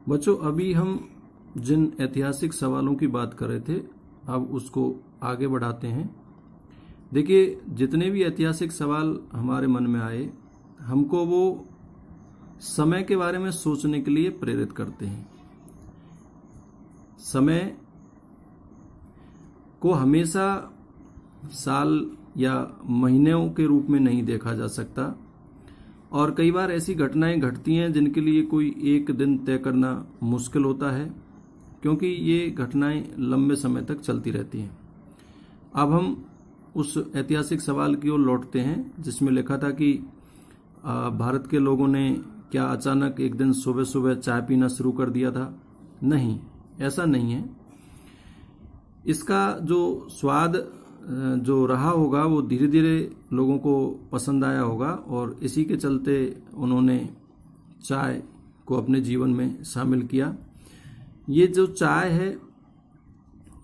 बच्चों, अभी हम जिन ऐतिहासिक सवालों की बात कर रहे थे, अब उसको आगे बढ़ाते हैं। देखिए, जितने भी ऐतिहासिक सवाल हमारे मन में आए, हमको वो समय के बारे में सोचने के लिए प्रेरित करते हैं। समय को हमेशा साल या महीनों के रूप में नहीं देखा जा सकता, और कई बार ऐसी घटनाएं घटती हैं जिनके लिए कोई एक दिन तय करना मुश्किल होता है, क्योंकि ये घटनाएं लंबे समय तक चलती रहती हैं। अब हम उस ऐतिहासिक सवाल की ओर लौटते हैं जिसमें लिखा था कि भारत के लोगों ने क्या अचानक एक दिन सुबह सुबह चाय पीना शुरू कर दिया था? नहीं, ऐसा नहीं है। इसका जो स्वाद जो रहा होगा वो धीरे धीरे लोगों को पसंद आया होगा, और इसी के चलते उन्होंने चाय को अपने जीवन में शामिल किया। ये जो चाय है,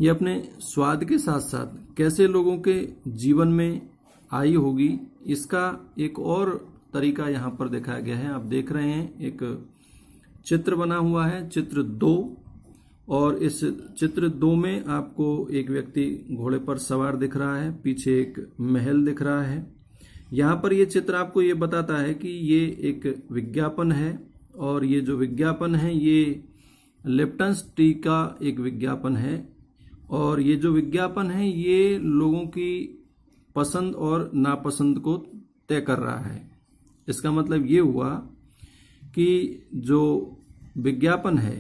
ये अपने स्वाद के साथ साथ कैसे लोगों के जीवन में आई होगी, इसका एक और तरीका यहाँ पर दिखाया गया है। आप देख रहे हैं एक चित्र बना हुआ है, चित्र 2, और इस चित्र 2 में आपको एक व्यक्ति घोड़े पर सवार दिख रहा है, पीछे एक महल दिख रहा है। यहाँ पर ये चित्र आपको ये बताता है कि ये एक विज्ञापन है, और ये जो विज्ञापन है ये लिप्टन्स टी का एक विज्ञापन है, और ये जो विज्ञापन है ये लोगों की पसंद और नापसंद को तय कर रहा है। इसका मतलब ये हुआ कि जो विज्ञापन है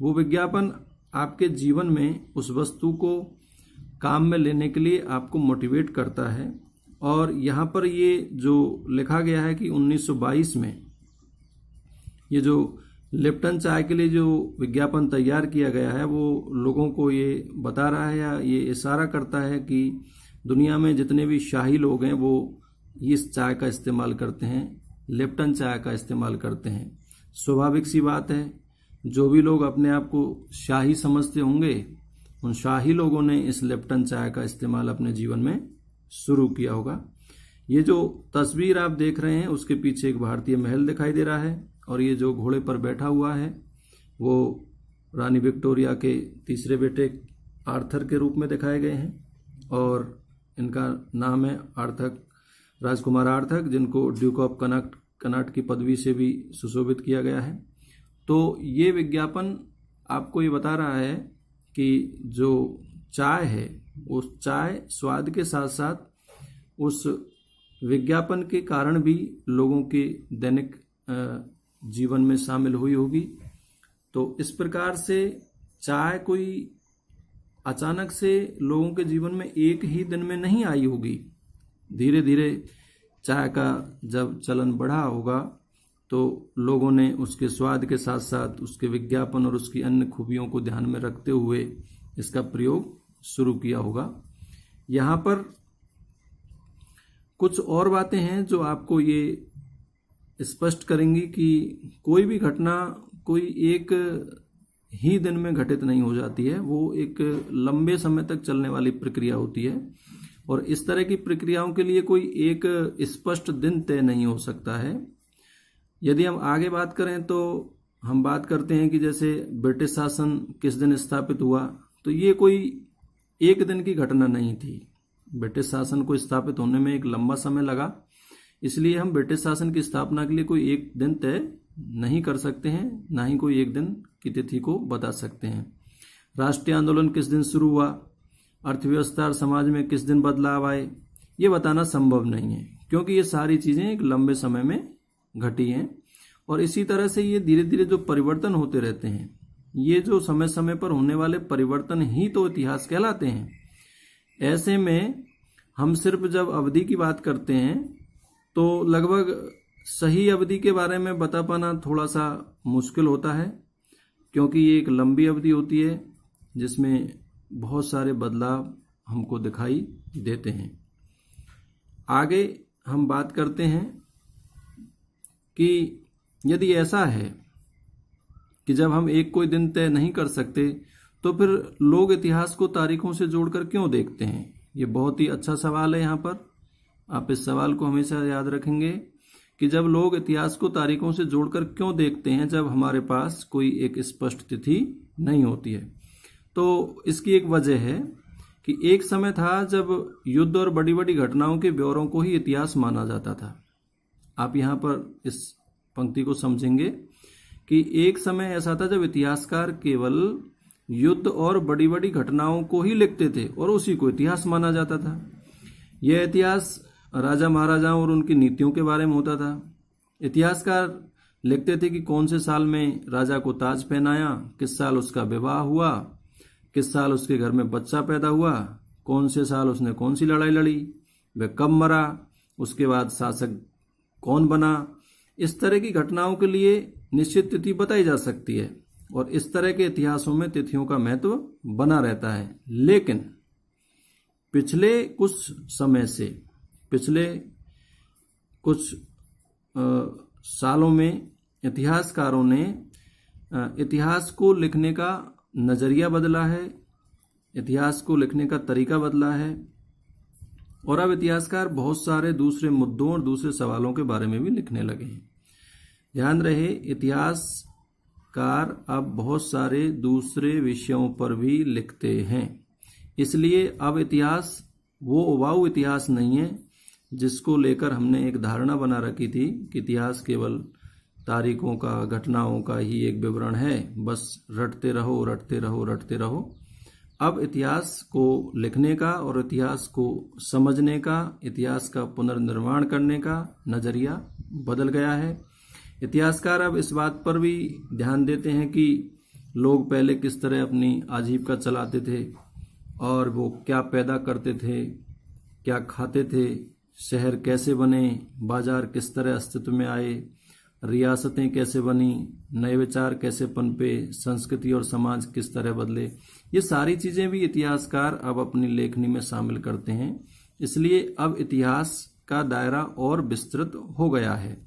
वो विज्ञापन आपके जीवन में उस वस्तु को काम में लेने के लिए आपको मोटिवेट करता है। और यहाँ पर ये जो लिखा गया है कि 1922 में ये जो लिप्टन चाय के लिए जो विज्ञापन तैयार किया गया है, वो लोगों को ये बता रहा है या ये इशारा करता है कि दुनिया में जितने भी शाही लोग हैं वो इस चाय का इस्तेमाल करते हैं, लिप्टन चाय का इस्तेमाल करते हैं। स्वाभाविक सी बात है, जो भी लोग अपने आप को शाही समझते होंगे, उन शाही लोगों ने इस लिप्टन चाय का इस्तेमाल अपने जीवन में शुरू किया होगा। ये जो तस्वीर आप देख रहे हैं उसके पीछे एक भारतीय महल दिखाई दे रहा है, और ये जो घोड़े पर बैठा हुआ है वो रानी विक्टोरिया के तीसरे बेटे आर्थर के रूप में दिखाए गए हैं, और इनका नाम है आर्थर, राजकुमार आर्थर, जिनको ड्यूक ऑफ कनाट की पदवी से भी सुशोभित किया गया है। तो ये विज्ञापन आपको ये बता रहा है कि जो चाय है, उस चाय स्वाद के साथ साथ उस विज्ञापन के कारण भी लोगों के दैनिक जीवन में शामिल हुई होगी। तो इस प्रकार से चाय कोई अचानक से लोगों के जीवन में एक ही दिन में नहीं आई होगी। धीरे धीरे चाय का जब चलन बढ़ा होगा तो लोगों ने उसके स्वाद के साथ साथ उसके विज्ञापन और उसकी अन्य खूबियों को ध्यान में रखते हुए इसका प्रयोग शुरू किया होगा। यहाँ पर कुछ और बातें हैं जो आपको ये स्पष्ट करेंगी कि कोई भी घटना कोई एक ही दिन में घटित नहीं हो जाती है, वो एक लंबे समय तक चलने वाली प्रक्रिया होती है, और इस तरह की प्रक्रियाओं के लिए कोई एक स्पष्ट दिन तय नहीं हो सकता है। यदि हम आगे बात करें तो हम बात करते हैं कि जैसे ब्रिटिश शासन किस दिन स्थापित हुआ, तो ये कोई एक दिन की घटना नहीं थी। ब्रिटिश शासन को स्थापित होने में एक लंबा समय लगा, इसलिए हम ब्रिटिश शासन की स्थापना के लिए कोई एक दिन तय नहीं कर सकते हैं, ना ही कोई एक दिन की तिथि को बता सकते हैं। राष्ट्रीय आंदोलन किस दिन शुरू हुआ, अर्थव्यवस्था और समाज में किस दिन बदलाव आए, ये बताना संभव नहीं है, क्योंकि ये सारी चीजें एक लंबे समय में घटी हैं। और इसी तरह से ये धीरे धीरे जो परिवर्तन होते रहते हैं, ये जो समय समय पर होने वाले परिवर्तन ही तो इतिहास कहलाते हैं। ऐसे में हम सिर्फ जब अवधि की बात करते हैं तो लगभग सही अवधि के बारे में बता पाना थोड़ा सा मुश्किल होता है, क्योंकि ये एक लंबी अवधि होती है जिसमें बहुत सारे बदलाव हमको दिखाई देते हैं। आगे हम बात करते हैं कि यदि ऐसा है कि जब हम एक कोई दिन तय नहीं कर सकते तो फिर लोग इतिहास को तारीखों से जोड़कर क्यों देखते हैं। ये बहुत ही अच्छा सवाल है। यहाँ पर आप इस सवाल को हमेशा याद रखेंगे कि जब लोग इतिहास को तारीखों से जोड़कर क्यों देखते हैं जब हमारे पास कोई एक स्पष्ट तिथि नहीं होती है। तो इसकी एक वजह है कि एक समय था जब युद्ध और बड़ी बड़ी घटनाओं के ब्यौरों को ही इतिहास माना जाता था। आप यहाँ पर इस पंक्ति को समझेंगे कि एक समय ऐसा था जब इतिहासकार केवल युद्ध और बड़ी बड़ी घटनाओं को ही लिखते थे और उसी को इतिहास माना जाता था। यह इतिहास राजा महाराजाओं और उनकी नीतियों के बारे में होता था। इतिहासकार लिखते थे कि कौन से साल में राजा को ताज पहनाया, किस साल उसका विवाह हुआ, किस साल उसके घर में बच्चा पैदा हुआ, कौन से साल उसने कौन सी लड़ाई लड़ी, वह कब मरा, उसके बाद शासक कौन बना। इस तरह की घटनाओं के लिए निश्चित तिथि बताई जा सकती है और इस तरह के इतिहासों में तिथियों का महत्व बना रहता है। लेकिन पिछले कुछ समय से, पिछले कुछ सालों में इतिहासकारों ने इतिहास को लिखने का नजरिया बदला है, इतिहास को लिखने का तरीका बदला है और अब इतिहासकार बहुत सारे दूसरे मुद्दों और दूसरे सवालों के बारे में भी लिखने लगे हैं। ध्यान रहे, इतिहासकार अब बहुत सारे दूसरे विषयों पर भी लिखते हैं। इसलिए अब इतिहास वो उबाऊ इतिहास नहीं है जिसको लेकर हमने एक धारणा बना रखी थी कि इतिहास केवल तारीखों का, घटनाओं का ही एक विवरण है, बस रटते रहो रटते रहो रटते रहो। अब इतिहास को लिखने का और इतिहास को समझने का, इतिहास का पुनर्निर्माण करने का नजरिया बदल गया है। इतिहासकार अब इस बात पर भी ध्यान देते हैं कि लोग पहले किस तरह अपनी आजीविका चलाते थे और वो क्या पैदा करते थे, क्या खाते थे, शहर कैसे बने, बाजार किस तरह अस्तित्व में आए, रियासतें कैसे बनी, नए विचार कैसे पनपे, संस्कृति और समाज किस तरह बदले। ये सारी चीजें भी इतिहासकार अब अपनी लेखनी में शामिल करते हैं। इसलिए अब इतिहास का दायरा और विस्तृत हो गया है।